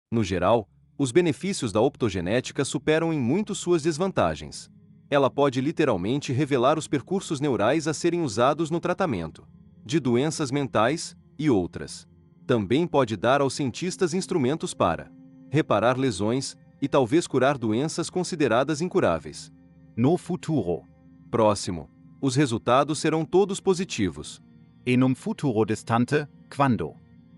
No geral, os benefícios da optogenética superam em muito suas desvantagens. Ela pode literalmente revelar os percursos neurais a serem usados no tratamento de doenças mentais e outras. Também pode dar aos cientistas instrumentos para reparar lesões e talvez curar doenças consideradas incuráveis. No futuro. Próximo. Os resultados serão todos positivos. En un futuro distante, quando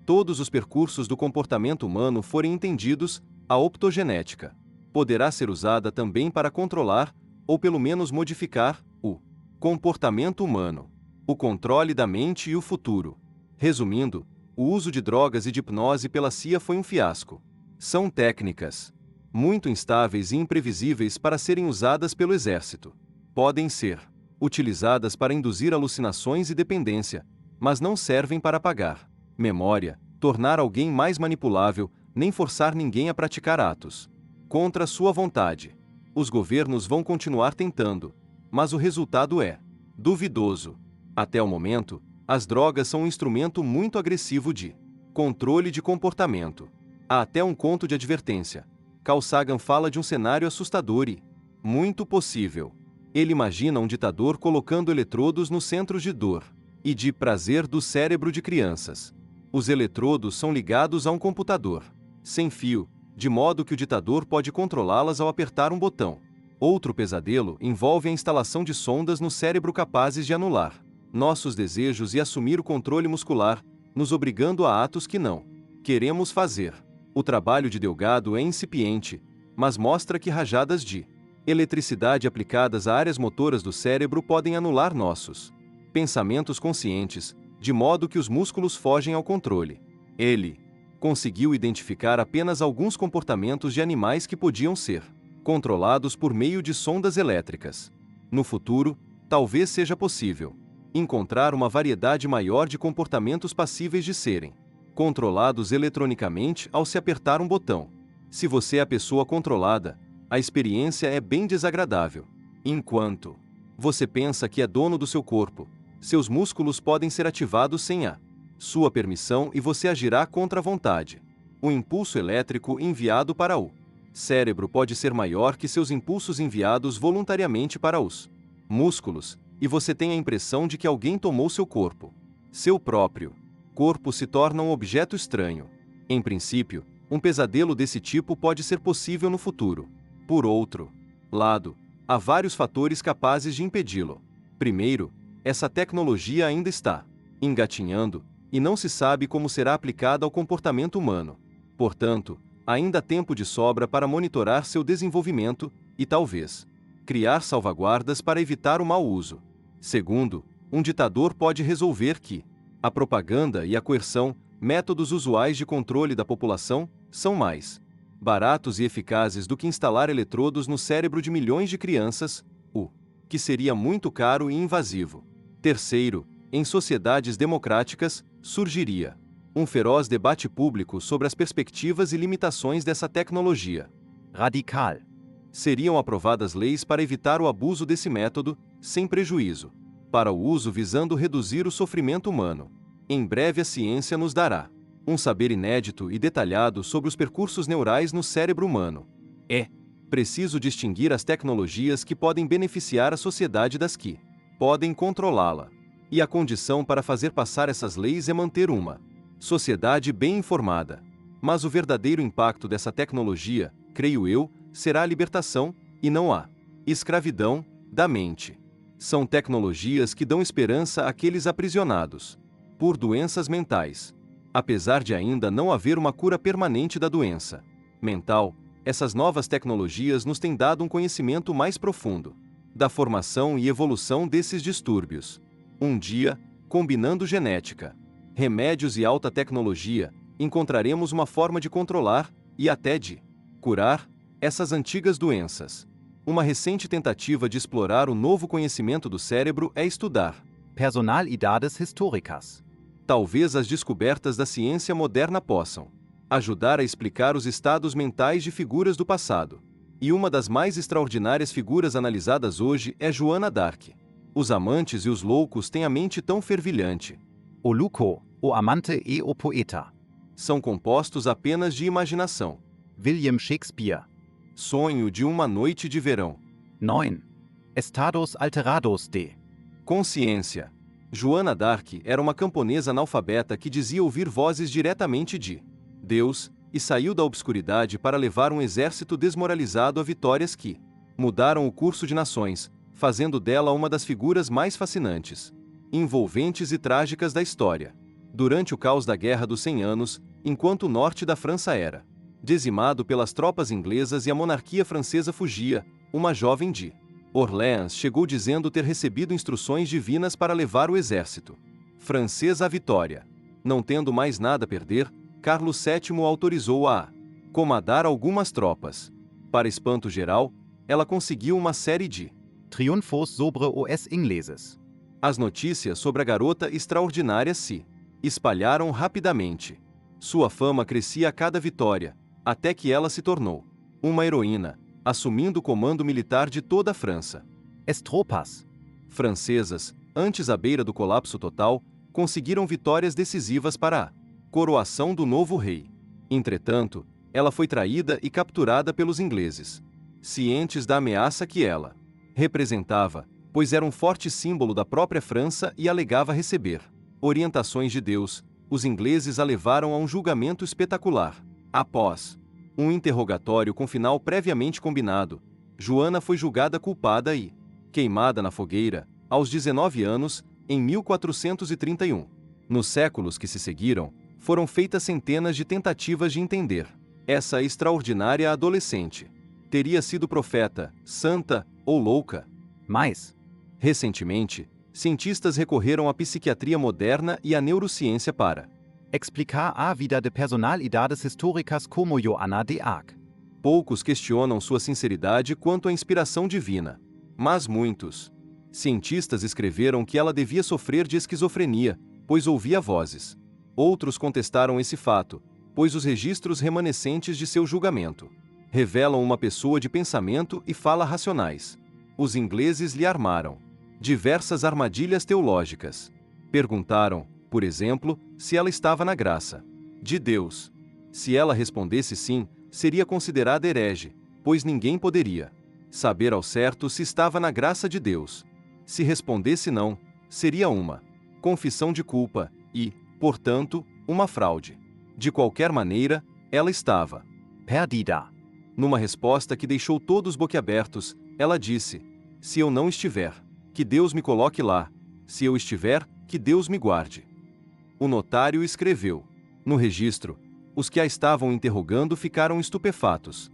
Todos os percursos do comportamento humano forem entendidos, a optogenética poderá ser usada também para controlar, ou pelo menos modificar, o comportamento humano, o controle da mente e o futuro. Resumindo, o uso de drogas e de hipnose pela CIA foi um fiasco. São técnicas muito instáveis e imprevisíveis para serem usadas pelo exército. Podem ser utilizadas para induzir alucinações e dependência, mas não servem para apagar memória, tornar alguém mais manipulável, nem forçar ninguém a praticar atos contra sua vontade. Os governos vão continuar tentando, mas o resultado é duvidoso. Até o momento, as drogas são um instrumento muito agressivo de controle de comportamento. Há até um conto de advertência. Carl Sagan fala de um cenário assustador e muito possível. Ele imagina um ditador colocando eletrodos nos centros de dor e de prazer do cérebro de crianças. Os eletrodos são ligados a um computador sem fio, de modo que o ditador pode controlá-las ao apertar um botão. Outro pesadelo envolve a instalação de sondas no cérebro capazes de anular nossos desejos e assumir o controle muscular, nos obrigando a atos que não queremos fazer. O trabalho de Delgado é incipiente, mas mostra que rajadas de eletricidade aplicadas a áreas motoras do cérebro podem anular nossos pensamentos conscientes, de modo que os músculos fogem ao controle. Ele conseguiu identificar apenas alguns comportamentos de animais que podiam ser controlados por meio de sondas elétricas. No futuro, talvez seja possível encontrar uma variedade maior de comportamentos passíveis de serem controlados eletronicamente ao se apertar um botão. Se você é a pessoa controlada, a experiência é bem desagradável. Enquanto você pensa que é dono do seu corpo, seus músculos podem ser ativados sem a sua permissão e você agirá contra a vontade. O impulso elétrico enviado para o cérebro pode ser maior que seus impulsos enviados voluntariamente para os músculos, e você tem a impressão de que alguém tomou seu corpo. Seu próprio corpo se torna um objeto estranho. Em princípio, um pesadelo desse tipo pode ser possível no futuro. Por outro lado, há vários fatores capazes de impedi-lo. Primeiro, essa tecnologia ainda está engatinhando, e não se sabe como será aplicada ao comportamento humano. Portanto, ainda há tempo de sobra para monitorar seu desenvolvimento e, talvez, criar salvaguardas para evitar o mau uso. Segundo, um ditador pode resolver que a propaganda e a coerção, métodos usuais de controle da população, são mais baratos e eficazes do que instalar eletrodos no cérebro de milhões de crianças, o que seria muito caro e invasivo. Terceiro, em sociedades democráticas, surgiria um feroz debate público sobre as perspectivas e limitações dessa tecnologia. radical. Seriam aprovadas leis para evitar o abuso desse método, sem prejuízo para o uso visando reduzir o sofrimento humano. Em breve a ciência nos dará um saber inédito e detalhado sobre os percursos neurais no cérebro humano. É preciso distinguir as tecnologias que podem beneficiar a sociedade das que podem controlá-la. E a condição para fazer passar essas leis é manter uma sociedade bem informada. Mas o verdadeiro impacto dessa tecnologia, creio eu, será a libertação, e não a escravidão, da mente. São tecnologias que dão esperança àqueles aprisionados por doenças mentais. Apesar de ainda não haver uma cura permanente da doença mental, essas novas tecnologias nos têm dado um conhecimento mais profundo da formação e evolução desses distúrbios. Um dia, combinando genética, remédios e alta tecnologia, encontraremos uma forma de controlar, e até de curar, essas antigas doenças. Uma recente tentativa de explorar o novo conhecimento do cérebro é estudar Personalidades históricas. Talvez as descobertas da ciência moderna possam ajudar a explicar os estados mentais de figuras do passado. E uma das mais extraordinárias figuras analisadas hoje é Joana d'Arc. Os amantes e os loucos têm a mente tão fervilhante. O louco, o amante e o poeta. São compostos apenas de imaginação. William Shakespeare. Sonho de uma noite de verão. 9. Estados alterados de. Consciência. Joana d'Arc era uma camponesa analfabeta que dizia ouvir vozes diretamente de Deus, e saiu da obscuridade para levar um exército desmoralizado a vitórias que mudaram o curso de nações, fazendo dela uma das figuras mais fascinantes, envolventes e trágicas da história. Durante o caos da Guerra dos 100 Anos, enquanto o norte da França era dizimado pelas tropas inglesas e a monarquia francesa fugia, uma jovem de Orléans chegou dizendo ter recebido instruções divinas para levar o exército francês à vitória. Não tendo mais nada a perder, Carlos VII autorizou-a a comandar algumas tropas. Para espanto geral, ela conseguiu uma série de Triunfos sobre os ingleses. As notícias sobre a garota extraordinária se espalharam rapidamente. Sua fama crescia a cada vitória, até que ela se tornou uma heroína, assumindo o comando militar de toda a França. As tropas francesas, antes à beira do colapso total, conseguiram vitórias decisivas para a coroação do novo rei. Entretanto, ela foi traída e capturada pelos ingleses, cientes da ameaça que ela representava, pois era um forte símbolo da própria França e alegava receber orientações de Deus. Os ingleses a levaram a um julgamento espetacular. Após um interrogatório com final previamente combinado, Joana foi julgada culpada e queimada na fogueira, aos 19 anos, em 1431. Nos séculos que se seguiram, foram feitas centenas de tentativas de entender essa extraordinária adolescente. Teria sido profeta, santa ou louca? Mais. Recentemente, cientistas recorreram à psiquiatria moderna e à neurociência para Explicar a vida de personalidades históricas como Joana d'Arc. Poucos questionam sua sinceridade quanto à inspiração divina, mas muitos cientistas escreveram que ela devia sofrer de esquizofrenia, pois ouvia vozes. Outros contestaram esse fato, pois os registros remanescentes de seu julgamento revelam uma pessoa de pensamento e fala racionais. Os ingleses lhe armaram diversas armadilhas teológicas. Perguntaram, por exemplo, se ela estava na graça de Deus. Se ela respondesse sim, seria considerada herege, pois ninguém poderia saber ao certo se estava na graça de Deus. Se respondesse não, seria uma confissão de culpa e, portanto, uma fraude. De qualquer maneira, ela estava perdida. Numa resposta que deixou todos boquiabertos, ela disse: se eu não estiver, que Deus me coloque lá. Se eu estiver, que Deus me guarde. O notário escreveu. No registro, os que a estavam interrogando ficaram estupefatos.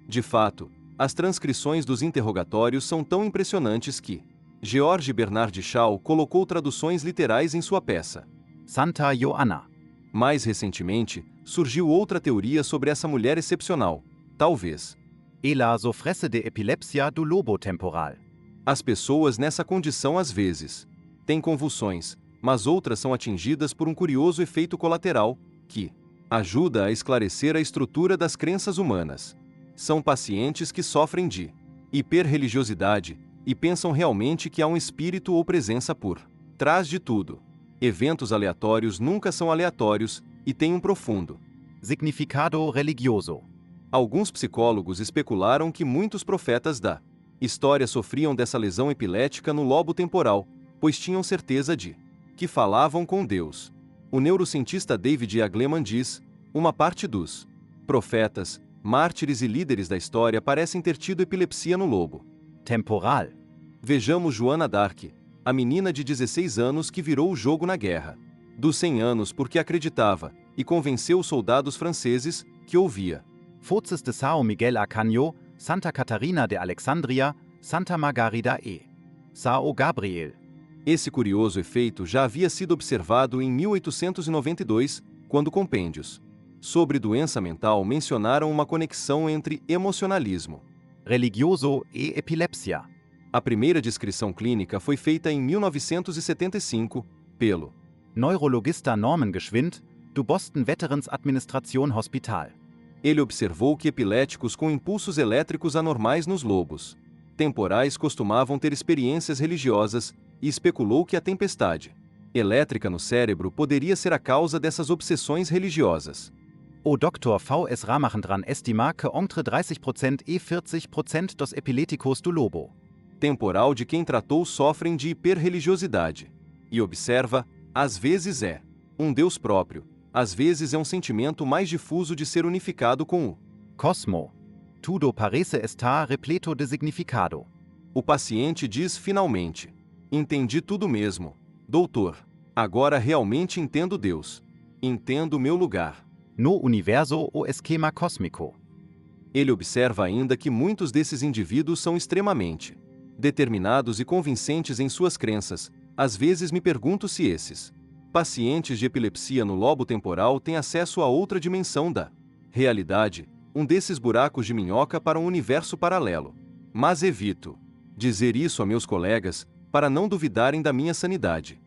De fato, as transcrições dos interrogatórios são tão impressionantes que George Bernard Shaw colocou traduções literais em sua peça Santa Joana. Mais recentemente, surgiu outra teoria sobre essa mulher excepcional. Talvez Ela sofresse de epilepsia do lobo temporal. As pessoas nessa condição às vezes têm convulsões, mas outras são atingidas por um curioso efeito colateral, que ajuda a esclarecer a estrutura das crenças humanas. São pacientes que sofrem de hiperreligiosidade e pensam realmente que há um espírito ou presença por trás de tudo. Eventos aleatórios nunca são aleatórios e têm um profundo significado religioso. Alguns psicólogos especularam que muitos profetas da história sofriam dessa lesão epilética no lobo temporal, pois tinham certeza de que falavam com Deus. O neurocientista David A. Gleman diz: uma parte dos profetas, mártires e líderes da história parecem ter tido epilepsia no lobo temporal. Vejamos Joana d'Arc, a menina de 16 anos que virou o jogo na Guerra dos 100 Anos porque acreditava e convenceu os soldados franceses que ouvia Fortes de São Miguel Arcanjo, Santa Catarina de Alexandria, Santa Margarida e São Gabriel. Esse curioso efeito já havia sido observado em 1892, quando compêndios sobre doença mental mencionaram uma conexão entre emocionalismo religioso e epilepsia. A primeira descrição clínica foi feita em 1975, pelo neurologista Norman Geschwind, do Boston Veterans Administration Hospital. Ele observou que epiléticos com impulsos elétricos anormais nos lobos temporais costumavam ter experiências religiosas e especulou que a tempestade Elétrica no cérebro poderia ser a causa dessas obsessões religiosas. O Dr. V.S. Ramachandran estima que entre 30% e 40% dos epiléticos do lobo temporal de quem tratou sofrem de hiperreligiosidade. E observa, às vezes é um Deus próprio, às vezes é um sentimento mais difuso de ser unificado com o Cosmo. Tudo parece estar repleto de significado. O paciente diz finalmente: entendi tudo mesmo, doutor. Agora realmente entendo Deus. Entendo o meu lugar no universo o esquema cósmico. Ele observa ainda que muitos desses indivíduos são extremamente determinados e convincentes em suas crenças. Às vezes me pergunto se esses pacientes de epilepsia no lobo temporal têm acesso a outra dimensão da realidade, um desses buracos de minhoca para um universo paralelo. Mas evito dizer isso a meus colegas, para não duvidarem da minha sanidade.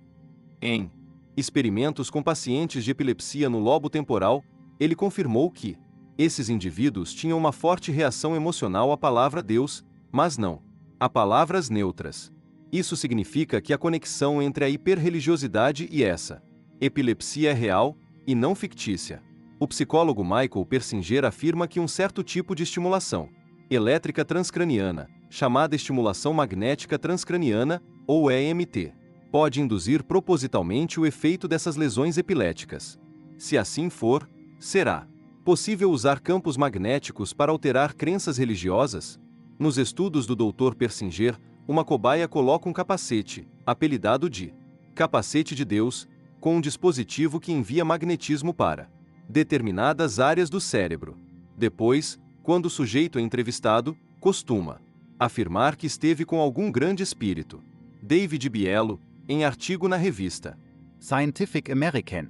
Em experimentos com pacientes de epilepsia no lobo temporal, ele confirmou que esses indivíduos tinham uma forte reação emocional à palavra Deus, mas não a palavras neutras. Isso significa que a conexão entre a hiperreligiosidade e essa epilepsia é real e não fictícia. O psicólogo Michael Persinger afirma que um certo tipo de estimulação elétrica transcraniana, chamada estimulação magnética transcraniana, ou EMT, pode induzir propositalmente o efeito dessas lesões epiléticas. Se assim for, será possível usar campos magnéticos para alterar crenças religiosas? Nos estudos do Dr. Persinger, uma cobaia coloca um capacete, apelidado de capacete de Deus, com um dispositivo que envia magnetismo para determinadas áreas do cérebro. Depois, quando o sujeito é entrevistado, costuma afirmar que esteve com algum grande espírito. David Bielo, em artigo na revista Scientific American,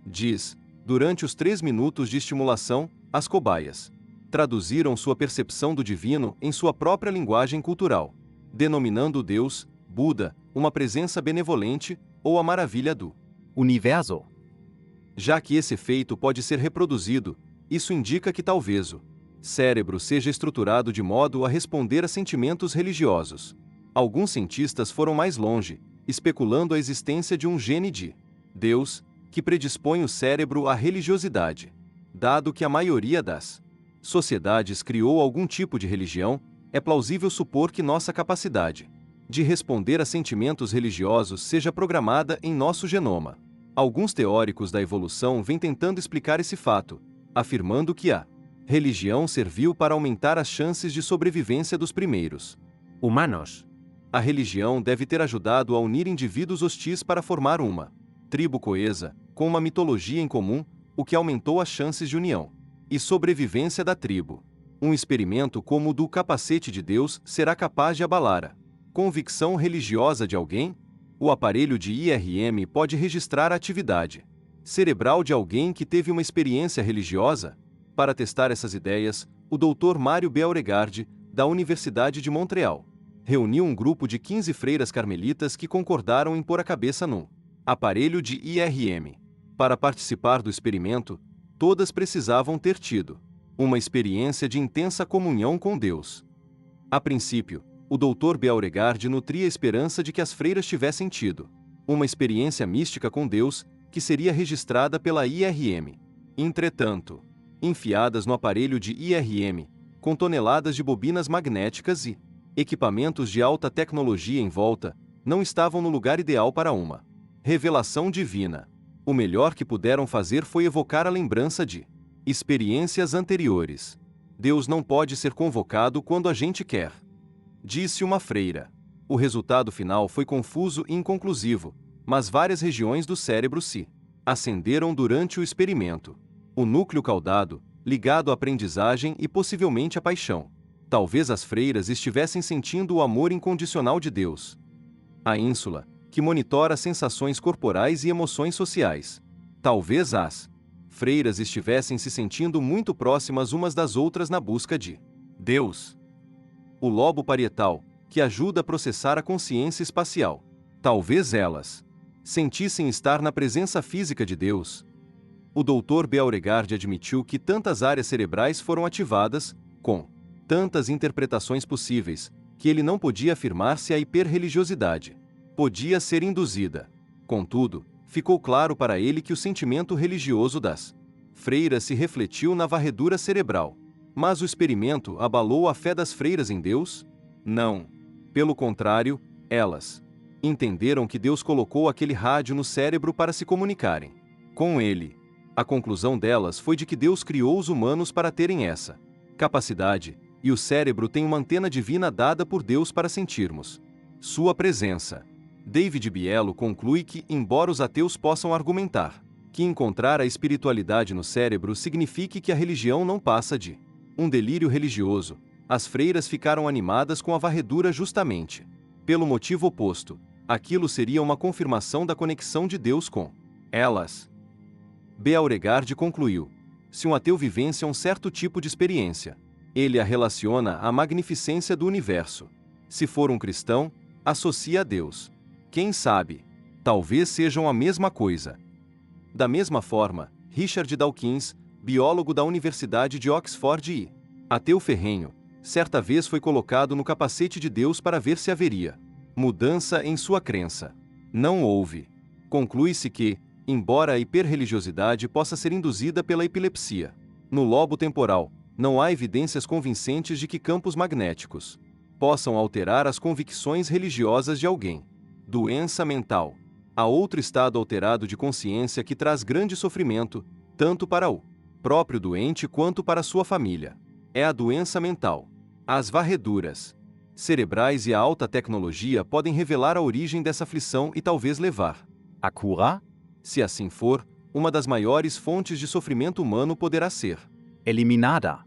diz: durante os 3 minutos de estimulação, as cobaias traduziram sua percepção do divino em sua própria linguagem cultural, denominando Deus, Buda, uma presença benevolente ou a maravilha do universo. Já que esse efeito pode ser reproduzido, isso indica que talvez o cérebro seja estruturado de modo a responder a sentimentos religiosos. Alguns cientistas foram mais longe, especulando a existência de um gene de Deus que predispõe o cérebro à religiosidade. Dado que a maioria das sociedades criou algum tipo de religião, é plausível supor que nossa capacidade de responder a sentimentos religiosos seja programada em nosso genoma. Alguns teóricos da evolução vêm tentando explicar esse fato, afirmando que a religião serviu para aumentar as chances de sobrevivência dos primeiros humanos. A religião deve ter ajudado a unir indivíduos hostis para formar uma tribo coesa, com uma mitologia em comum, o que aumentou as chances de união e sobrevivência da tribo. Um experimento como o do capacete de Deus será capaz de abalar a convicção religiosa de alguém? O aparelho de IRM pode registrar a atividade cerebral de alguém que teve uma experiência religiosa? Para testar essas ideias, o Dr. Mário Beauregard, da Universidade de Montreal, reuniu um grupo de 15 freiras carmelitas que concordaram em pôr a cabeça num aparelho de IRM. Para participar do experimento, todas precisavam ter tido uma experiência de intensa comunhão com Deus. A princípio, o Dr. Beauregard nutria a esperança de que as freiras tivessem tido uma experiência mística com Deus, que seria registrada pela IRM. Entretanto, enfiadas no aparelho de IRM, com toneladas de bobinas magnéticas e equipamentos de alta tecnologia em volta, não estavam no lugar ideal para uma revelação divina. O melhor que puderam fazer foi evocar a lembrança de experiências anteriores. Deus não pode ser convocado quando a gente quer, disse uma freira. O resultado final foi confuso e inconclusivo, mas várias regiões do cérebro se acenderam durante o experimento. O núcleo caudado, ligado à aprendizagem e possivelmente à paixão. Talvez as freiras estivessem sentindo o amor incondicional de Deus. A ínsula, que monitora sensações corporais e emoções sociais. Talvez as freiras estivessem se sentindo muito próximas umas das outras na busca de Deus. O lobo parietal, que ajuda a processar a consciência espacial. Talvez elas sentissem estar na presença física de Deus. O Dr. Beauregard admitiu que tantas áreas cerebrais foram ativadas, com tantas interpretações possíveis, que ele não podia afirmar se a hiperreligiosidade podia ser induzida Contudo, ficou claro para ele que o sentimento religioso das freiras se refletiu na varredura cerebral. Mas o experimento abalou a fé das freiras em Deus? Não. Pelo contrário, elas entenderam que Deus colocou aquele rádio no cérebro para se comunicarem com ele. A conclusão delas foi de que Deus criou os humanos para terem essa capacidade, e o cérebro tem uma antena divina dada por Deus para sentirmos sua presença. David Bielo conclui que, embora os ateus possam argumentar que encontrar a espiritualidade no cérebro signifique que a religião não passa de um delírio religioso, as freiras ficaram animadas com a varredura justamente pelo motivo oposto. Aquilo seria uma confirmação da conexão de Deus com elas. Beauregard concluiu: se um ateu vivencia um certo tipo de experiência, ele a relaciona à magnificência do universo. Se for um cristão, associa a Deus. Quem sabe? Talvez sejam a mesma coisa. Da mesma forma, Richard Dawkins, biólogo da Universidade de Oxford e ateu ferrenho, certa vez foi colocado no capacete de Deus para ver se haveria mudança em sua crença. Não houve. Conclui-se que, embora a hiperreligiosidade possa ser induzida pela epilepsia, no lobo temporal, não há evidências convincentes de que campos magnéticos possam alterar as convicções religiosas de alguém. Doença mental. Há outro estado alterado de consciência que traz grande sofrimento, tanto para o próprio doente quanto para sua família. É a doença mental. As varreduras cerebrais e a alta tecnologia podem revelar a origem dessa aflição e talvez levar a cura? Se assim for, uma das maiores fontes de sofrimento humano poderá ser eliminada.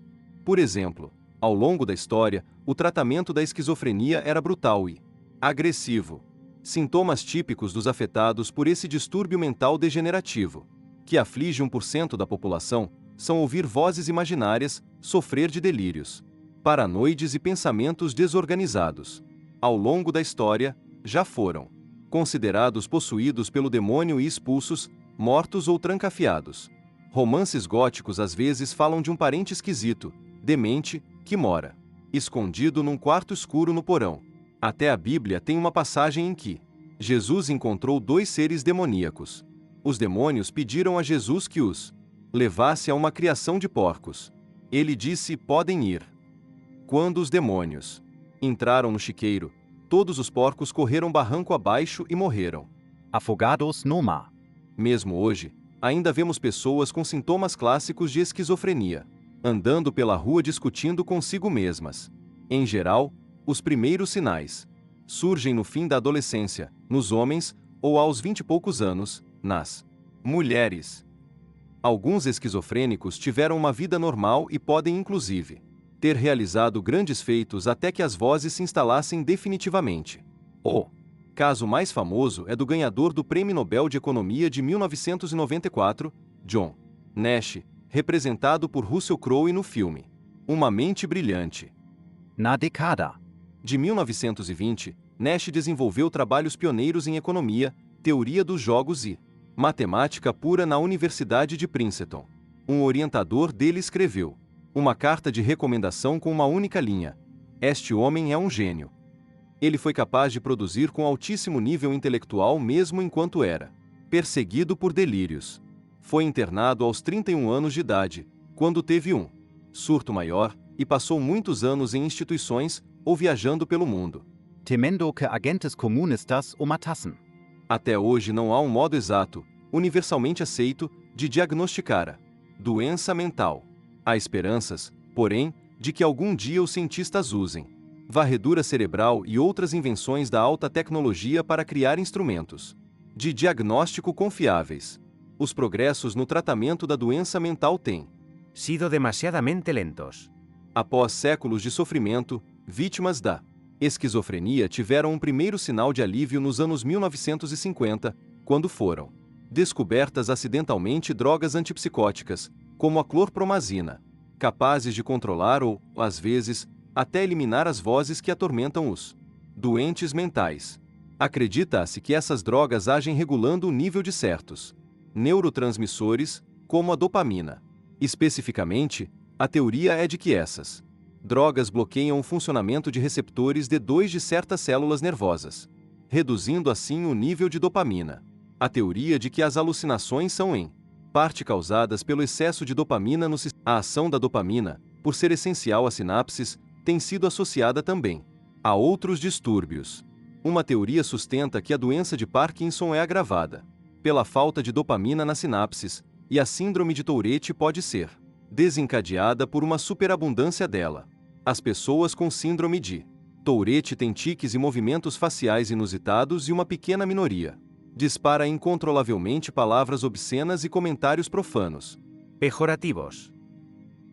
Por exemplo, ao longo da história, o tratamento da esquizofrenia era brutal e agressivo. Sintomas típicos dos afetados por esse distúrbio mental degenerativo, que aflige 1% da população, são ouvir vozes imaginárias, sofrer de delírios paranoides e pensamentos desorganizados. Ao longo da história, já foram considerados possuídos pelo demônio e expulsos, mortos ou trancafiados. Romances góticos às vezes falam de um parente esquisito, demente, que mora escondido num quarto escuro no porão. Até a Bíblia tem uma passagem em que Jesus encontrou 2 seres demoníacos. Os demônios pediram a Jesus que os levasse a uma criação de porcos. Ele disse: podem ir. Quando os demônios entraram no chiqueiro, todos os porcos correram barranco abaixo e morreram afogados no mar. Mesmo hoje, ainda vemos pessoas com sintomas clássicos de esquizofrenia, andando pela rua discutindo consigo mesmas. Em geral, os primeiros sinais surgem no fim da adolescência, nos homens, ou aos 20 e poucos anos, nas mulheres. Alguns esquizofrênicos tiveram uma vida normal e podem inclusive ter realizado grandes feitos até que as vozes se instalassem definitivamente. O caso mais famoso é do ganhador do Prêmio Nobel de Economia de 1994, John Nash, representado por Russell Crowe no filme Uma Mente Brilhante. Na década de 1920, Nash desenvolveu trabalhos pioneiros em economia, teoria dos jogos e matemática pura na Universidade de Princeton. Um orientador dele escreveu uma carta de recomendação com uma única linha: este homem é um gênio. Ele foi capaz de produzir com altíssimo nível intelectual mesmo enquanto era perseguido por delírios. Foi internado aos 31 anos de idade, quando teve um surto maior, e passou muitos anos em instituições ou viajando pelo mundo, temendo que agentes comunistas o matassem. Até hoje não há um modo exato, universalmente aceito, de diagnosticar a doença mental. Há esperanças, porém, de que algum dia os cientistas usem varredura cerebral e outras invenções da alta tecnologia para criar instrumentos de diagnóstico confiáveis. Os progressos no tratamento da doença mental têm sido demasiadamente lentos. Após séculos de sofrimento, vítimas da esquizofrenia tiveram um primeiro sinal de alívio nos anos 1950, quando foram descobertas acidentalmente drogas antipsicóticas, como a clorpromazina, capazes de controlar ou, às vezes, até eliminar as vozes que atormentam os doentes mentais. Acredita-se que essas drogas agem regulando o nível de certos neurotransmissores, como a dopamina. Especificamente, a teoria é de que essas drogas bloqueiam o funcionamento de receptores D2 de certas células nervosas, reduzindo assim o nível de dopamina. A teoria de que as alucinações são em parte causadas pelo excesso de dopamina no sistema. A ação da dopamina, por ser essencial às sinapses, tem sido associada também a outros distúrbios. Uma teoria sustenta que a doença de Parkinson é agravada pela falta de dopamina nas sinapses, e a síndrome de Tourette pode ser desencadeada por uma superabundância dela. As pessoas com síndrome de Tourette têm tiques e movimentos faciais inusitados e uma pequena minoria dispara incontrolavelmente palavras obscenas e comentários profanos. Pejorativos.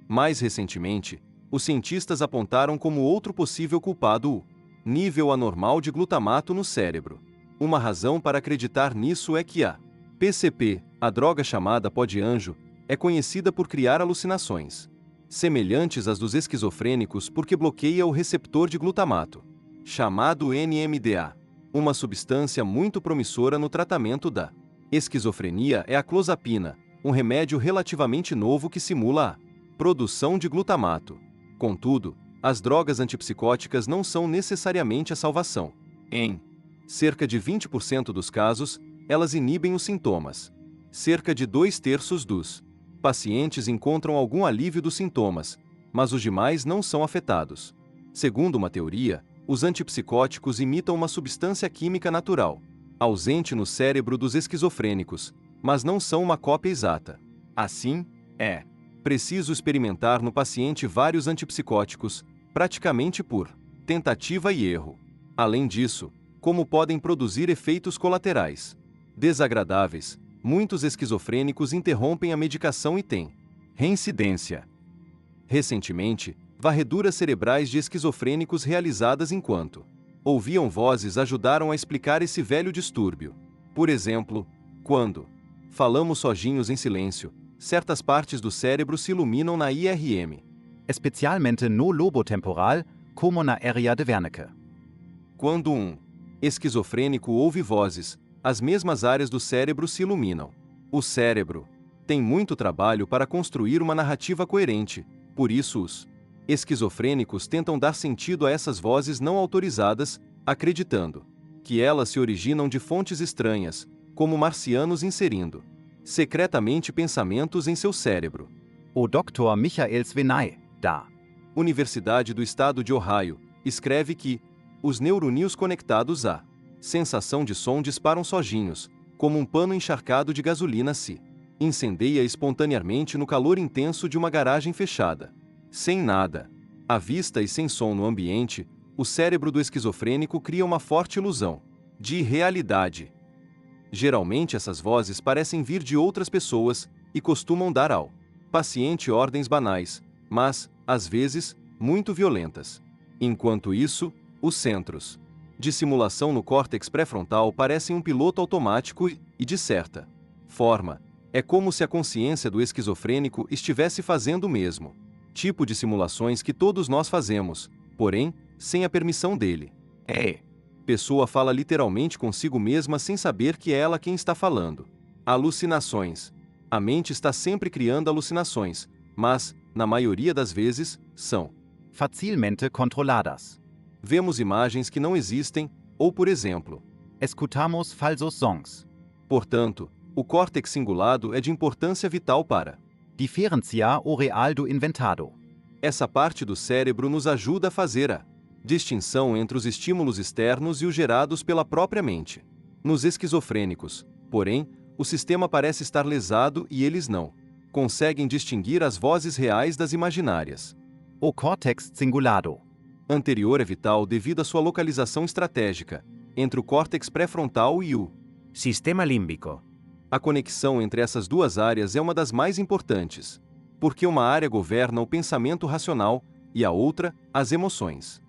Mais recentemente, os cientistas apontaram como outro possível culpado o nível anormal de glutamato no cérebro. Uma razão para acreditar nisso é que a PCP, a droga chamada pó de anjo, é conhecida por criar alucinações semelhantes às dos esquizofrênicos porque bloqueia o receptor de glutamato, chamado NMDA. Uma substância muito promissora no tratamento da esquizofrenia é a clozapina, um remédio relativamente novo que simula a produção de glutamato. Contudo, as drogas antipsicóticas não são necessariamente a salvação. Em cerca de 20% dos casos, elas inibem os sintomas. Cerca de 2/3 dos pacientes encontram algum alívio dos sintomas, mas os demais não são afetados. Segundo uma teoria, os antipsicóticos imitam uma substância química natural, ausente no cérebro dos esquizofrênicos, mas não são uma cópia exata. Assim, é preciso experimentar no paciente vários antipsicóticos, praticamente por tentativa e erro. Além disso, como podem produzir efeitos colaterais desagradáveis, muitos esquizofrênicos interrompem a medicação e têm reincidência. Recentemente, varreduras cerebrais de esquizofrênicos realizadas enquanto ouviam vozes ajudaram a explicar esse velho distúrbio. Por exemplo, quando falamos sozinhos em silêncio, certas partes do cérebro se iluminam na IRM. Especialmente no lobo temporal, como na área de Wernicke. Quando um esquizofrênico ouve vozes, as mesmas áreas do cérebro se iluminam. O cérebro tem muito trabalho para construir uma narrativa coerente, por isso os esquizofrênicos tentam dar sentido a essas vozes não autorizadas, acreditando que elas se originam de fontes estranhas, como marcianos inserindo secretamente pensamentos em seu cérebro. O Dr. Michael Svenay, da Universidade do Estado de Ohio, escreve que os neuroníons conectados à sensação de som disparam sozinhos, como um pano encharcado de gasolina se incendeia espontaneamente no calor intenso de uma garagem fechada. Sem nada à vista e sem som no ambiente, o cérebro do esquizofrênico cria uma forte ilusão de realidade. Geralmente essas vozes parecem vir de outras pessoas e costumam dar ao paciente ordens banais, mas, às vezes, muito violentas. Enquanto isso, os centros de simulação no córtex pré-frontal parecem um piloto automático e, de certa forma, é como se a consciência do esquizofrênico estivesse fazendo o mesmo tipo de simulações que todos nós fazemos, porém, sem a permissão dele. Pessoa fala literalmente consigo mesma sem saber que é ela quem está falando. Alucinações. A mente está sempre criando alucinações, mas, na maioria das vezes, são facilmente controladas. Vemos imagens que não existem, ou por exemplo, Escutamos falsos sons. Portanto, o córtex cingulado é de importância vital para Diferenciar o real do inventado. essa parte do cérebro nos ajuda a fazer a distinção entre os estímulos externos e os gerados pela própria mente. Nos esquizofrênicos, porém, o sistema parece estar lesado e eles não conseguem distinguir as vozes reais das imaginárias. O córtex cingulado. Anterior é vital devido à sua localização estratégica entre o córtex pré-frontal e o Sistema límbico. A conexão entre essas duas áreas é uma das mais importantes, porque uma área governa o pensamento racional e a outra, as emoções.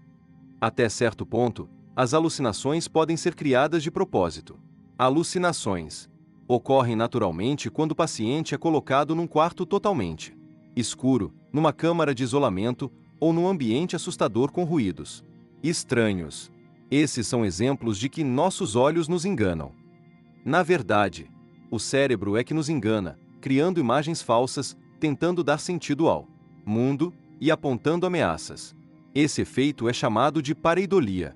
Até certo ponto, as alucinações podem ser criadas de propósito. Alucinações ocorrem naturalmente quando o paciente é colocado num quarto totalmente escuro, numa câmara de isolamento ou num ambiente assustador com ruídos estranhos. Esses são exemplos de que nossos olhos nos enganam. Na verdade, o cérebro é que nos engana, criando imagens falsas, tentando dar sentido ao mundo e apontando ameaças. Esse efeito é chamado de pareidolia.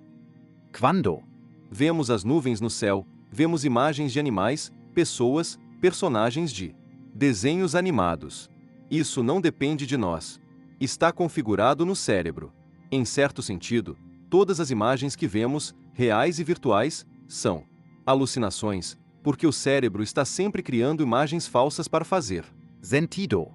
Quando Vemos as nuvens no céu, vemos imagens de animais, pessoas, personagens de desenhos animados. Isso não depende de nós. Está configurado no cérebro. Em certo sentido, todas as imagens que vemos, reais e virtuais, são alucinações, porque o cérebro está sempre criando imagens falsas para fazer sentido.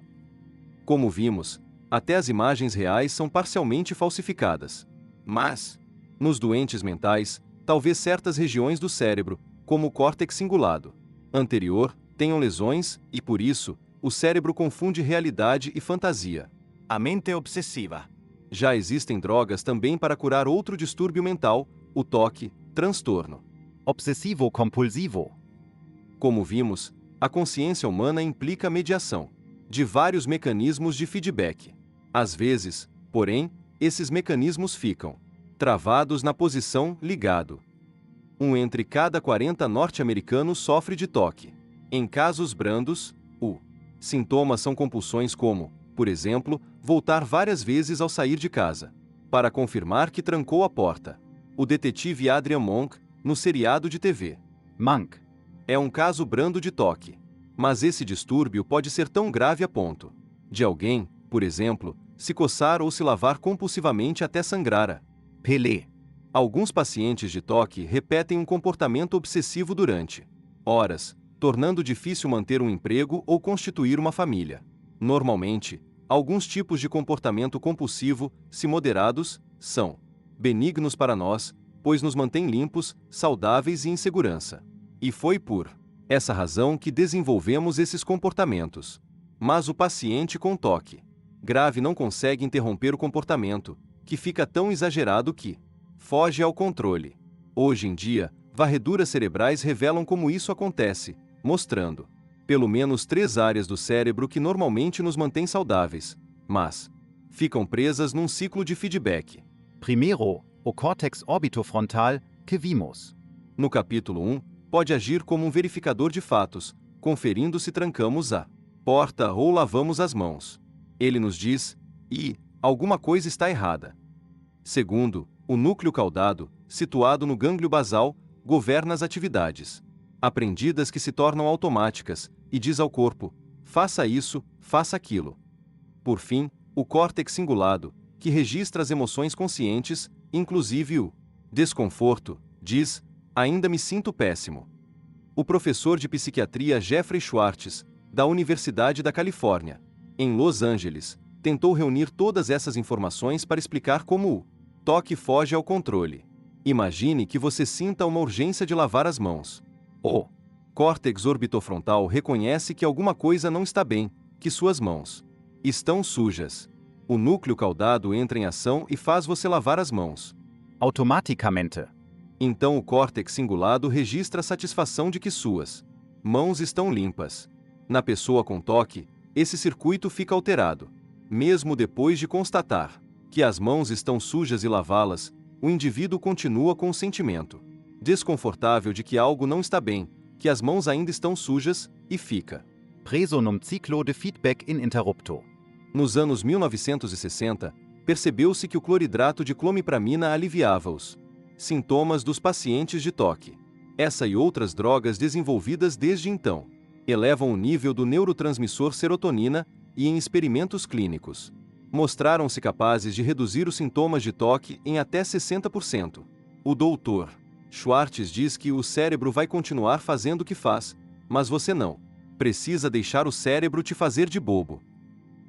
Como vimos, até as imagens reais são parcialmente falsificadas. Mas, nos doentes mentais, talvez certas regiões do cérebro, como o córtex cingulado anterior, tenham lesões e, por isso, o cérebro confunde realidade e fantasia. A mente obsessiva. Já existem drogas também para curar outro distúrbio mental, o toque, transtorno Obsessivo-compulsivo. Como vimos, a consciência humana implica a mediação de vários mecanismos de feedback. Às vezes, porém, esses mecanismos ficam travados na posição ligado. Um entre cada 40 norte-americanos sofre de toque. Em casos brandos, sintomas são compulsões como, por exemplo, voltar várias vezes ao sair de casa, para confirmar que trancou a porta. O detetive Adrian Monk, no seriado de TV Monk. é um caso brando de toque. Mas esse distúrbio pode ser tão grave a ponto de alguém, por exemplo, se coçar ou se lavar compulsivamente até sangrar. Pelé. Alguns pacientes de toque repetem um comportamento obsessivo durante horas, tornando difícil manter um emprego ou constituir uma família. Normalmente, alguns tipos de comportamento compulsivo, se moderados, são benignos para nós, pois nos mantêm limpos, saudáveis e em segurança. E foi por essa razão que desenvolvemos esses comportamentos. Mas o paciente com toque grave não consegue interromper o comportamento, que fica tão exagerado que foge ao controle. Hoje em dia, varreduras cerebrais revelam como isso acontece, mostrando pelo menos 3 áreas do cérebro que normalmente nos mantêm saudáveis, mas ficam presas num ciclo de feedback. Primeiro, o córtex orbitofrontal, que vimos. No capítulo 1, pode agir como um verificador de fatos, conferindo se trancamos a porta ou lavamos as mãos. Ele nos diz, alguma coisa está errada. Segundo, o núcleo caudado, situado no gânglio basal, governa as atividades aprendidas que se tornam automáticas, e diz ao corpo, faça isso, faça aquilo. Por fim, o córtex cingulado, que registra as emoções conscientes, inclusive o desconforto, diz, ainda me sinto péssimo. O professor de psiquiatria Jeffrey Schwartz, da Universidade da Califórnia, em Los Angeles, tentou reunir todas essas informações para explicar como o toque foge ao controle. Imagine que você sinta uma urgência de lavar as mãos. O córtex orbitofrontal reconhece que alguma coisa não está bem, que suas mãos estão sujas. O núcleo caudado entra em ação e faz você lavar as mãos. Automaticamente. Então o córtex cingulado registra a satisfação de que suas mãos estão limpas. Na pessoa com toque, esse circuito fica alterado. Mesmo depois de constatar que as mãos estão sujas e lavá-las, o indivíduo continua com o sentimento desconfortável de que algo não está bem, que as mãos ainda estão sujas, e fica Preso num ciclo de feedback ininterrupto. Nos anos 1960, percebeu-se que o cloridrato de clomipramina aliviava os sintomas dos pacientes de toque. Essa e outras drogas desenvolvidas desde então elevam o nível do neurotransmissor serotonina e, em experimentos clínicos, mostraram-se capazes de reduzir os sintomas de toque em até 60%. O Dr. Schwartz diz que o cérebro vai continuar fazendo o que faz, mas você não precisa deixar o cérebro te fazer de bobo.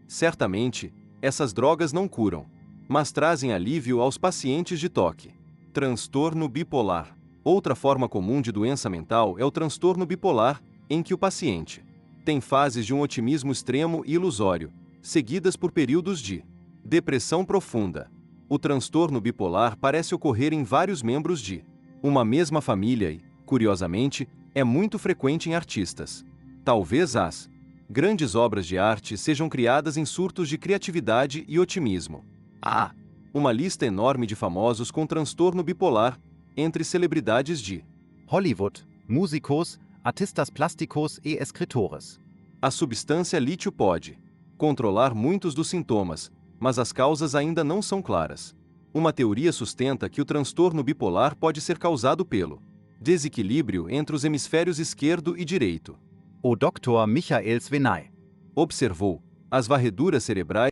Certamente, essas drogas não curam, mas trazem alívio aos pacientes de toque. Transtorno bipolar. Outra forma comum de doença mental é o transtorno bipolar, em que o paciente tem fases de um otimismo extremo e ilusório, seguidas por períodos de depressão profunda. O transtorno bipolar parece ocorrer em vários membros de uma mesma família e, curiosamente, é muito frequente em artistas. Talvez as grandes obras de arte sejam criadas em surtos de criatividade e otimismo. Há uma lista enorme de famosos com transtorno bipolar, entre celebridades de Hollywood, músicos, artistas plásticos e escritores. A substância lítio pode controlar muitos dos sintomas, mas as causas ainda não são claras. Uma teoria sustenta que o transtorno bipolar pode ser causado pelo Desequilíbrio entre os hemisférios esquerdo e direito. O Dr. Michael Svenay. Observou. As varreduras cerebrais